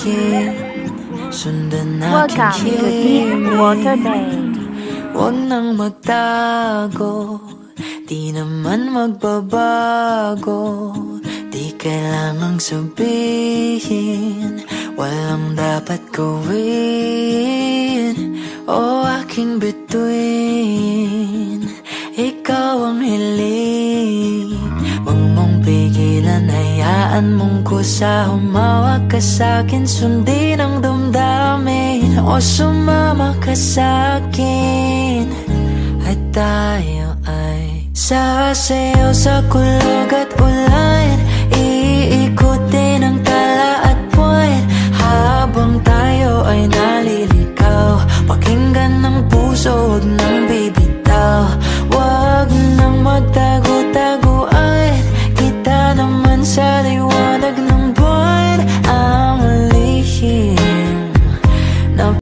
akin, sundan Welcome aking to Deepwater Bay. Huwag nang magtago, di naman magbabago. Di kailangang sabihin, walang dapat gawin. O aking bituin, ikaw ang hiling. Huwag mong pigilan, hayaan mong kusa. Humawak ka sa'kin, sundin ang damdamin. O sumama ka sa'kin, at tayo ay sasayaw sa kulog at ulan.